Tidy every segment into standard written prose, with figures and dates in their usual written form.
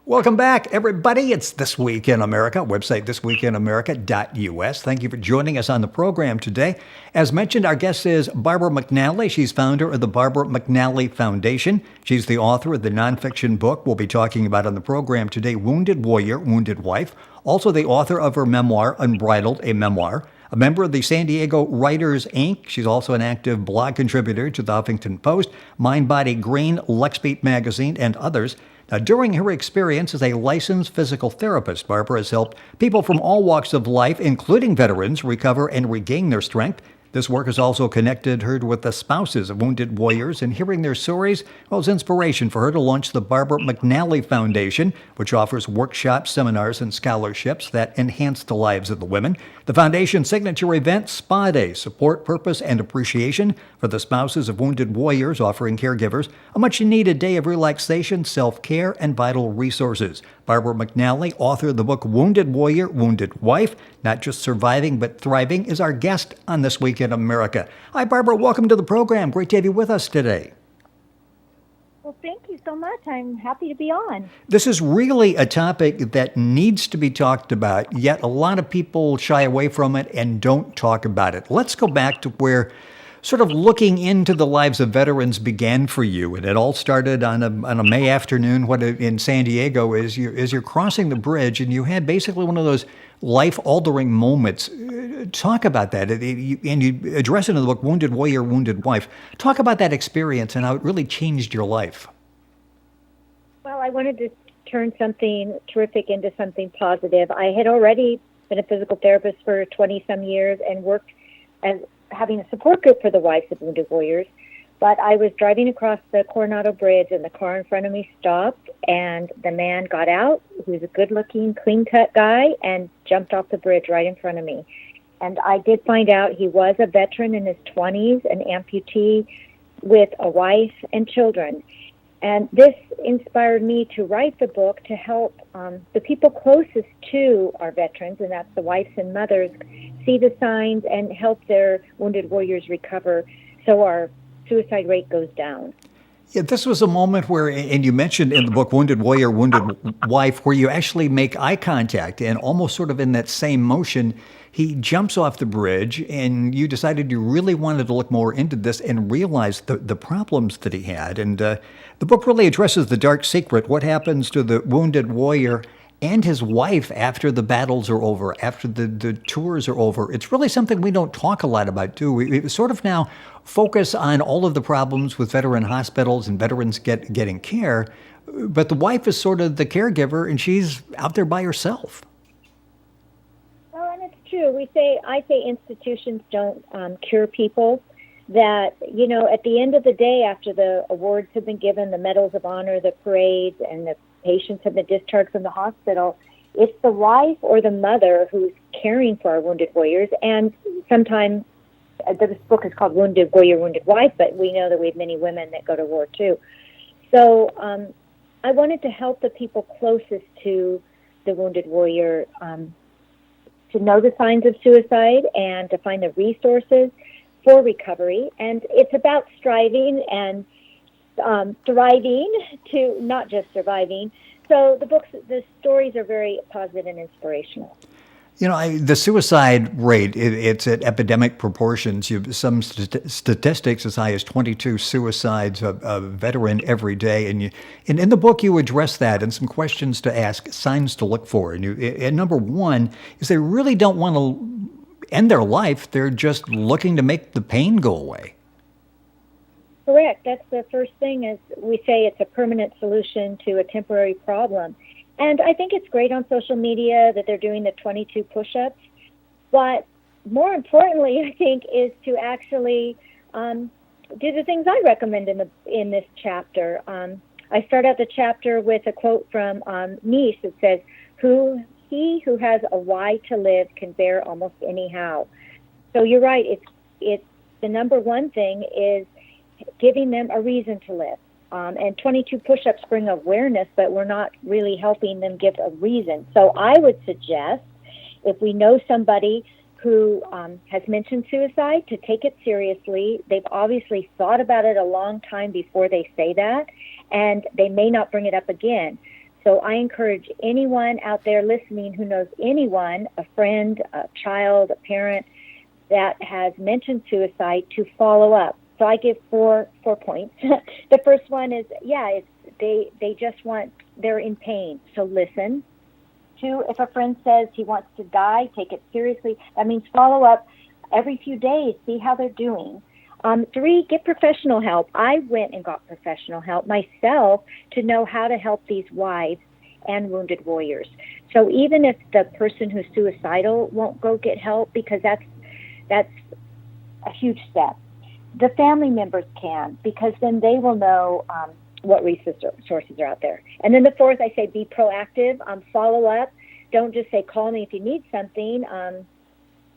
Welcome back, everybody. It's This Week in America, website thisweekinamerica.us. Thank you for joining us on the program today. As mentioned, our guest is Barbara McNally. She's founder of the Barbara McNally Foundation. She's the author of the nonfiction book we'll be talking about on the program today, Wounded Warrior, Wounded Wife. Also the author of her memoir, Unbridled, a memoir. A member of the San Diego Writers, Inc., she's also an active blog contributor to the Huffington Post, Mind, Body, Green, Lexbeat Magazine, and others. Now, during her experience as a licensed physical therapist, Barbara has helped people from all walks of life, including veterans, recover and regain their strength. This work has also connected her with the spouses of wounded warriors, and hearing their stories was inspiration for her to launch the Barbara McNally Foundation, which offers workshops, seminars, and scholarships that enhance the lives of the women. The foundation's signature event, Spa Day, support, purpose, and appreciation for the spouses of wounded warriors, offering caregivers a much-needed day of relaxation, self-care, and vital resources. Barbara McNally, author of the book Wounded Warrior, Wounded Wife, Not Just Surviving But Thriving, is our guest on This Week in America. Hi, Barbara. Welcome to the program. Great to have you with us today. Well, thank you so much. I'm happy to be on. This is really a topic that needs to be talked about, yet a lot of people shy away from it and don't talk about it. Let's go back to where sort of looking into the lives of veterans began for you. And it all started on a May afternoon in San Diego as you're crossing the bridge, and you had basically one of those life-altering moments. Talk about that. And you address it in the book, Wounded Warrior, Wounded Wife. Talk about that experience and how it really changed your life. Well, I wanted to turn something terrific into something positive. I had already been a physical therapist for 20-some years and worked as having a support group for the wives of wounded warriors. But I was driving across the Coronado Bridge, and the car in front of me stopped, and the man got out. He was a good-looking, clean-cut guy, and jumped off the bridge right in front of me. And I did find out he was a veteran in his 20s, an amputee with a wife and children. And this inspired me to write the book to help the people closest to our veterans, and that's the wives and mothers, see the signs and help their wounded warriors recover so our suicide rate goes down. Yeah, this was a moment where, and you mentioned in the book Wounded Warrior, Wounded Wife, where you actually make eye contact, and almost sort of in that same motion, he jumps off the bridge, and you decided you really wanted to look more into this and realize the problems that he had. And the book really addresses the dark secret, what happens to the wounded warrior and his wife after the battles are over, after the tours are over. It's really something we don't talk a lot about, do we? We sort of now focus on all of the problems with veteran hospitals and veterans getting care, but the wife is sort of the caregiver, and she's out there by herself. Well, and it's true. I say institutions don't cure people. That, at the end of the day, after the awards have been given, the medals of honor, the parades, and the patients have been discharged from the hospital, it's the wife or the mother who's caring for our wounded warriors. And sometimes, this book is called Wounded Warrior, Wounded Wife, but we know that we have many women that go to war too. So I wanted to help the people closest to the wounded warrior to know the signs of suicide and to find the resources for recovery. And it's about striving and thriving to not just surviving. So the stories are very positive and inspirational. The suicide rate, it's at epidemic proportions. You have some statistics as high as 22 suicides a veteran every day. And in the book, you address that and some questions to ask, signs to look for. And number one is they really don't want to end their life. They're just looking to make the pain go away. Correct. That's the first thing, is we say it's a permanent solution to a temporary problem. And I think it's great on social media that they're doing the 22 push-ups. But more importantly, I think, is to actually do the things I recommend in this chapter. I start out the chapter with a quote from Nice that says, He who has a why to live can bear almost anyhow. So you're right. It's the number one thing is giving them a reason to live. And 22 push-ups bring awareness, but we're not really helping them give a reason. So I would suggest, if we know somebody who has mentioned suicide, to take it seriously. They've obviously thought about it a long time before they say that, and they may not bring it up again. So I encourage anyone out there listening who knows anyone, a friend, a child, a parent, that has mentioned suicide to follow up. So I give four points. The first one is, they just want, they're in pain. So listen. 2, if a friend says he wants to die, take it seriously. That means follow up every few days, see how they're doing. 3, get professional help. I went and got professional help myself to know how to help these wives and wounded warriors. So even if the person who's suicidal won't go get help, because that's a huge step, the family members can, because then they will know what resources are out there. And then the 4th, I say be proactive, follow up. Don't just say, call me if you need something.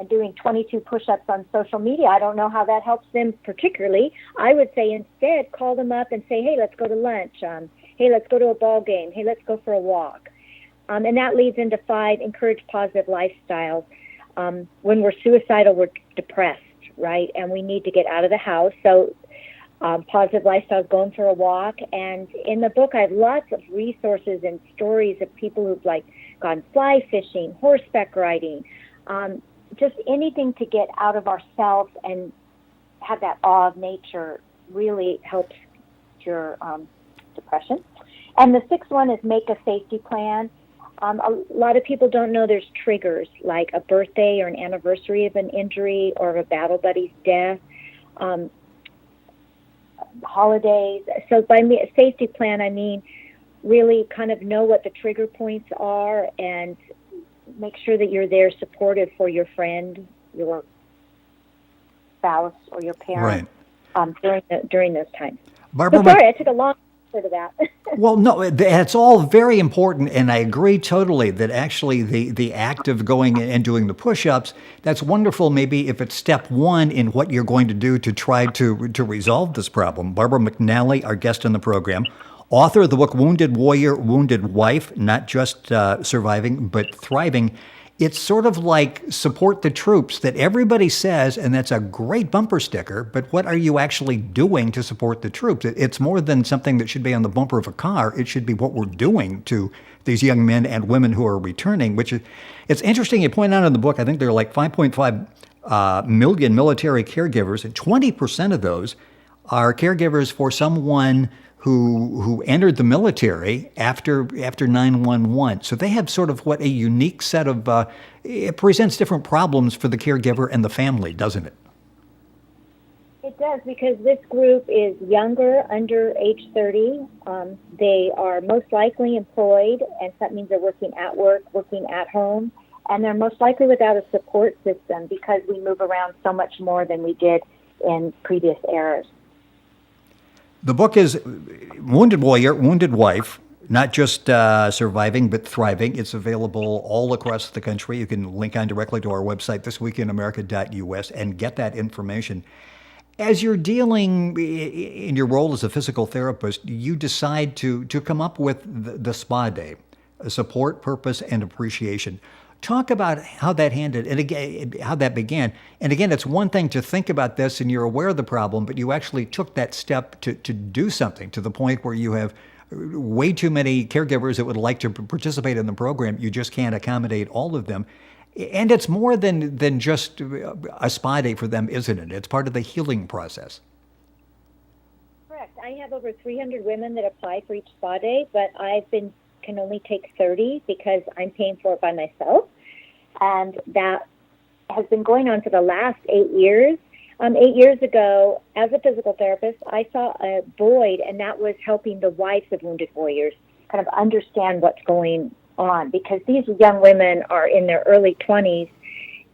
I'm doing 22 push-ups on social media. I don't know how that helps them particularly. I would say instead, call them up and say, hey, let's go to lunch. Hey, let's go to a ball game. Hey, let's go for a walk. And that leads into 5, encourage positive lifestyles. When we're suicidal, we're depressed, right? And we need to get out of the house. So positive lifestyles, going for a walk. And in the book, I have lots of resources and stories of people who've gone fly fishing, horseback riding, just anything to get out of ourselves and have that awe of nature really helps cure depression. And the 6th one is make a safety plan. A lot of people don't know there's triggers like a birthday or an anniversary of an injury or of a battle buddy's death, holidays. So by a safety plan, I mean really kind of know what the trigger points are and make sure that you're there supportive for your friend, your spouse, or your parent during those times. Barbara, sorry, I took a long answer to that. Well, no, that's all very important, and I agree totally that actually the act of going and doing the push-ups, that's wonderful maybe if it's step 1 in what you're going to do to try to resolve this problem. Barbara McNally, our guest on the program, author of the book Wounded Warrior, Wounded Wife, not just surviving, but thriving. It's sort of like support the troops that everybody says, and that's a great bumper sticker, but what are you actually doing to support the troops? It's more than something that should be on the bumper of a car. It should be what we're doing to these young men and women who are returning, which is, it's interesting. You point out in the book, I think there are like 5.5 million military caregivers, and 20% of those are caregivers for someone who entered the military after 9/11. So they have sort of what a unique set of, it presents different problems for the caregiver and the family, doesn't it? It does, because this group is younger, under age 30. They are most likely employed, and that means they're working at work, working at home, and they're most likely without a support system because we move around so much more than we did in previous eras. The book is Wounded Warrior, Wounded Wife, not just surviving, but thriving. It's available all across the country. You can link on directly to our website, thisweekinamerica.us, and get that information. As you're dealing in your role as a physical therapist, you decide to come up with the spa day, support, purpose, and appreciation. Talk about how that how that began. And again, it's one thing to think about this and you're aware of the problem, but you actually took that step to do something to the point where you have way too many caregivers that would like to participate in the program. You just can't accommodate all of them. And it's more than just a spa day for them, isn't it? It's part of the healing process. Correct. I have over 300 women that apply for each spa day, but can only take 30 because I'm paying for it by myself. And that has been going on for the last 8 years. 8 years ago, as a physical therapist, I saw a void, and that was helping the wives of wounded warriors kind of understand what's going on, because these young women are in their early 20s,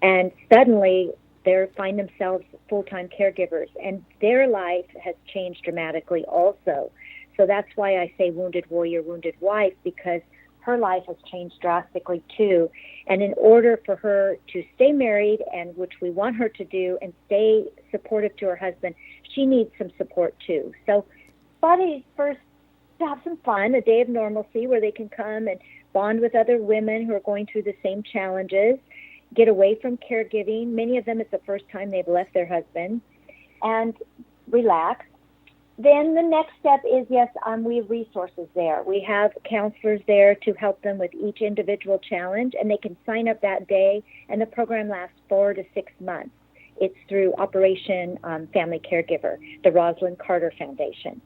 and suddenly they find themselves full-time caregivers, and their life has changed dramatically also. So that's why I say wounded warrior, wounded wife, because her life has changed drastically too. And in order for her to stay married, and which we want her to do, and stay supportive to her husband, she needs some support too. So bodies first to have some fun, a day of normalcy where they can come and bond with other women who are going through the same challenges, get away from caregiving. Many of them, it's the first time they've left their husband, and relax. Then the next step is, yes, we have resources there. We have counselors there to help them with each individual challenge, and they can sign up that day, and the program lasts 4 to 6 months. It's through Operation Family Caregiver, the Rosalind Carter Foundation.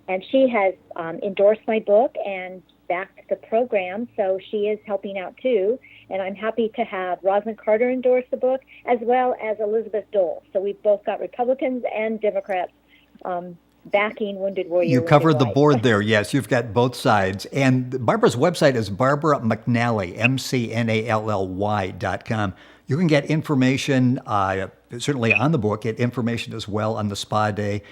And she has endorsed my book and backed the program, so she is helping out too. And I'm happy to have Rosalind Carter endorse the book, as well as Elizabeth Dole. So we've both got Republicans and Democrats backing Wounded Warrior. You Wounded covered the Wife. board there. Yes, you've got both sides. And Barbara's website is Barbara McNally, McNally.com. You can get information, certainly on the book, get information as well on the spa day.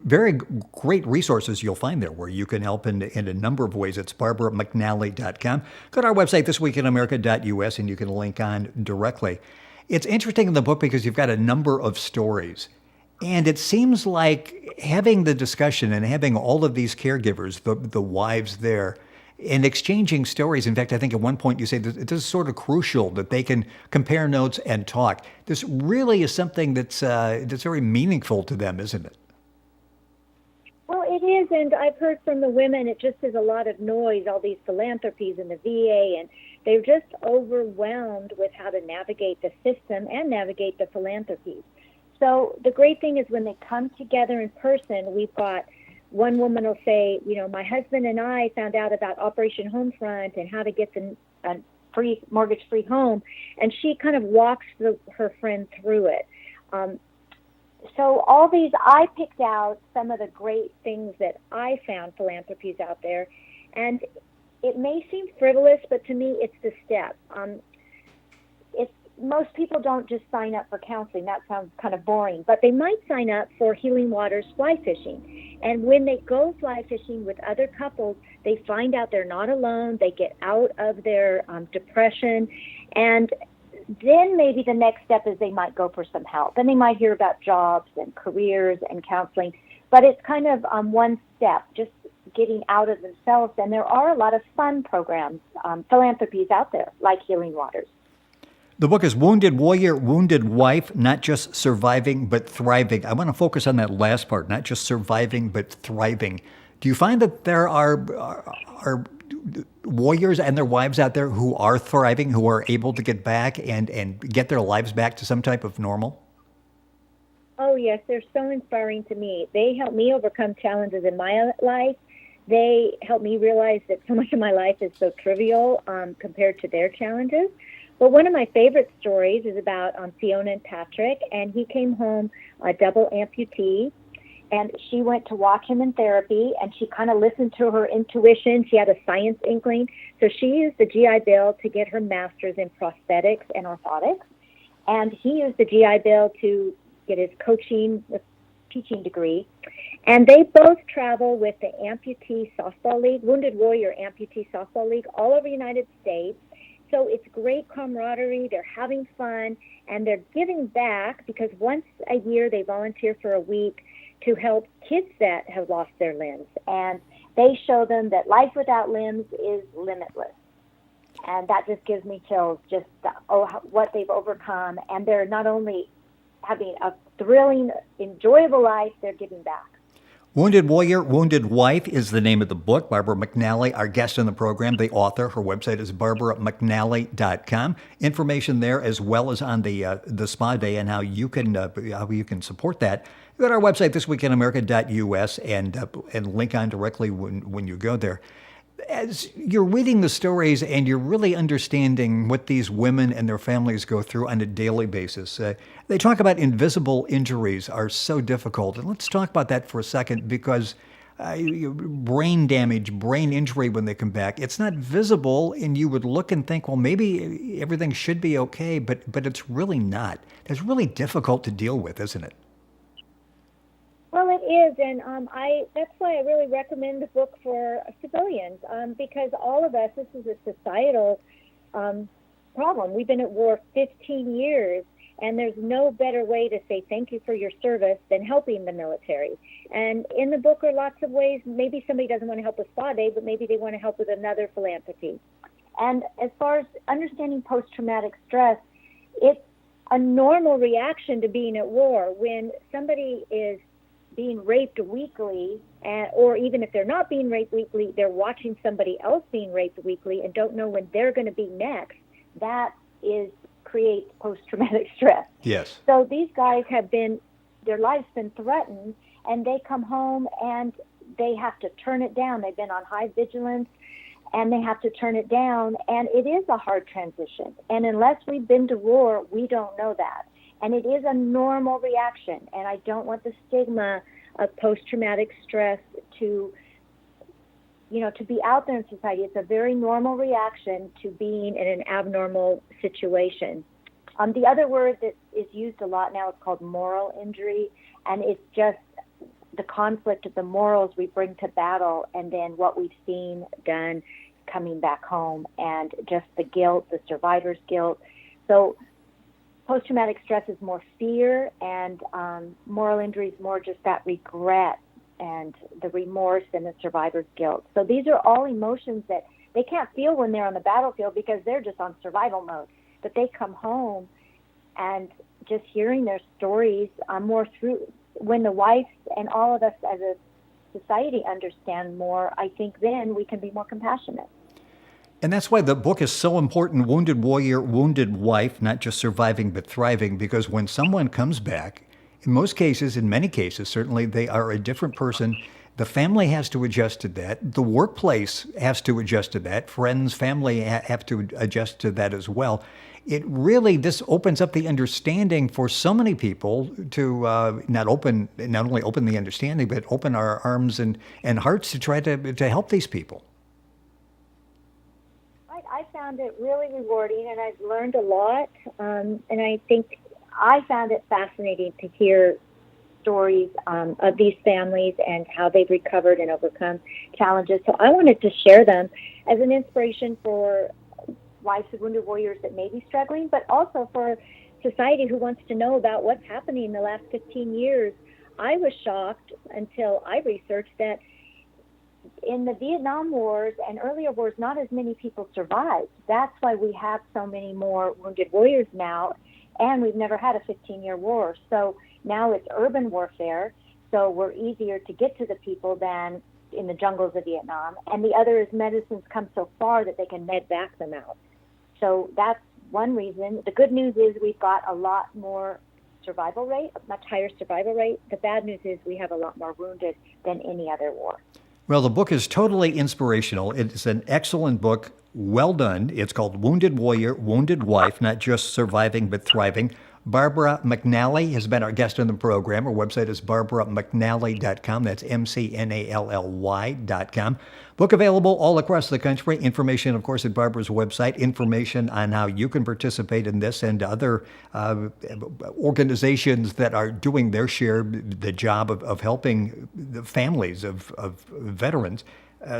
Very great resources you'll find there where you can help in a number of ways. It's BarbaraMcNally.com. Go to our website, thisweekinamerica.us, and you can link on directly. It's interesting in the book because you've got a number of stories. And it seems like having the discussion and having all of these caregivers, the wives there, and exchanging stories. In fact, I think at one point you say that this is sort of crucial that they can compare notes and talk. This really is something that's very meaningful to them, isn't it? Well, it is, and I've heard from the women, it just is a lot of noise, all these philanthropies in the VA, and they're just overwhelmed with how to navigate the system and navigate the philanthropies. So the great thing is when they come together in person, we've got one woman will say, my husband and I found out about Operation Homefront and how to get the free mortgage-free home, and she kind of walks her friend through it. So all these, I picked out some of the great things that I found philanthropies out there, and it may seem frivolous, but to me, it's the step. Most people don't just sign up for counseling. That sounds kind of boring, but they might sign up for Healing Waters fly fishing. And when they go fly fishing with other couples, they find out they're not alone. They get out of their depression, and then maybe the next step is they might go for some help. And they might hear about jobs and careers and counseling. But it's kind of one step, just getting out of themselves. And there are a lot of fun programs, philanthropies out there, like Healing Waters. The book is Wounded Warrior, Wounded Wife, Not Just Surviving, but Thriving. I want to focus on that last part, not just surviving, but thriving. Do you find that there are warriors and their wives out there who are thriving, who are able to get back and get their lives back to some type of normal? Oh, yes. They're so inspiring to me. They help me overcome challenges in my life. They help me realize that so much of my life is so trivial compared to their challenges. But one of my favorite stories is about Fiona and Patrick, and he came home a double amputee, and she went to watch him in therapy, and she kind of listened to her intuition. She had a science inkling, so she used the GI Bill to get her master's in prosthetics and orthotics, and he used the GI Bill to get his teaching degree. And they both travel with the Amputee Softball League, Wounded Warrior Amputee Softball League, all over the United States. So it's great camaraderie, they're having fun, and they're giving back because once a year they volunteer for a week to help kids that have lost their limbs. And they show them that life without limbs is limitless. And that just gives me chills, just what they've overcome. And they're not only having a thrilling, enjoyable life, they're giving back. Wounded Warrior, Wounded Wife is the name of the book. Barbara McNally, our guest on the program, the author. Her website is BarbaraMcNally.com. Information there as well as on the spa day and how you can support that. Go to our website, thisweekinamerica.us, and link on directly when you go there. As you're reading the stories and you're really understanding what these women and their families go through on a daily basis, they talk about invisible injuries are so difficult. And let's talk about that for a second because brain damage, brain injury when they come back, it's not visible and you would look and think, well, maybe everything should be okay, but it's really not. It's really difficult to deal with, isn't it? Well, it is, and that's why I really recommend the book for civilians, because all of us, this is a societal problem. We've been at war 15 years, and there's no better way to say thank you for your service than helping the military. And in the book are lots of ways. Maybe somebody doesn't want to help with spa day, but maybe they want to help with another philanthropy. And as far as understanding post-traumatic stress, a normal reaction to being at war. When somebody is being raped weekly, or even if they're not being raped weekly, they're watching somebody else being raped weekly and don't know when they're going to be next. That creates post-traumatic stress. Yes. So these guys their lives been threatened, and they come home and they have to turn it down. They've been on high vigilance, and they have to turn it down, and it is a hard transition. And unless we've been to war, we don't know that. And it is a normal reaction, and I don't want the stigma of post-traumatic stress to be out there in society. It's a very normal reaction to being in an abnormal situation. The other word that is used a lot now is called moral injury, and it's just the conflict of the morals we bring to battle and then what we've seen done coming back home, and just the guilt, the survivor's guilt. So post-traumatic stress is more fear, and moral injury is more just that regret and the remorse and the survivor's guilt. So these are all emotions that they can't feel when they're on the battlefield because they're just on survival mode. But they come home, and just hearing their stories more through, when the wife and all of us as a society understand more, I think then we can be more compassionate. And that's why the book is so important, Wounded Warrior, Wounded Wife, not just surviving but thriving, because when someone comes back, in most cases, in many cases, certainly, they are a different person. The family has to adjust to that. The workplace has to adjust to that. Friends, family have to adjust to that as well. This opens up the understanding for so many people to not only open the understanding, but open our arms and hearts to try to help these people. I found it really rewarding, and I've learned a lot. And I think I found it fascinating to hear stories of these families and how they've recovered and overcome challenges. So I wanted to share them as an inspiration for wives of wounded warriors that may be struggling, but also for society who wants to know about what's happening in the last 15 years. I was shocked until I researched that in the Vietnam Wars and earlier wars, not as many people survived. That's why we have so many more wounded warriors now, and we've never had a 15-year war. So now it's urban warfare, so we're easier to get to the people than in the jungles of Vietnam. And the other is medicines come so far that they can med back them out. So that's one reason. The good news is we've got a lot more survival rate, a much higher survival rate. The bad news is we have a lot more wounded than any other war. Well, the book is totally inspirational. It's an excellent book. Well done. It's called Wounded Warrior, Wounded Wife, not just surviving but thriving. Barbara McNally has been our guest on the program. Her website is barbaramcnally.com. That's McNally.com. Book available all across the country. Information, of course, at Barbara's website. Information on how you can participate in this and other organizations that are doing their share, the job of helping the families of veterans.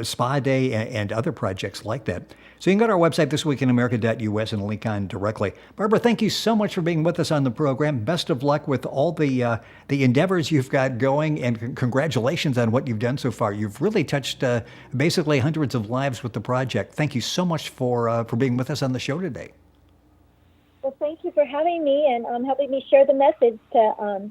Spa Day and other projects like that. So you can go to our website, thisweekinamerica.us, and link on directly. Barbara, thank you so much for being with us on the program. Best of luck with all the endeavors you've got going, and congratulations on what you've done so far. You've really touched basically hundreds of lives with the project. Thank you so much for being with us on the show today. Well, thank you for having me and helping me share the message to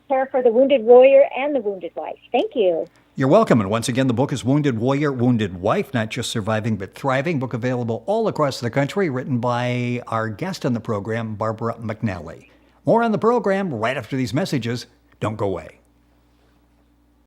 care for the wounded warrior and the wounded wife. Thank you. You're welcome. And once again, the book is Wounded Warrior, Wounded Wife, not just surviving but thriving. Book available all across the country, written by our guest on the program, Barbara McNally. More on the program right after these messages. Don't go away.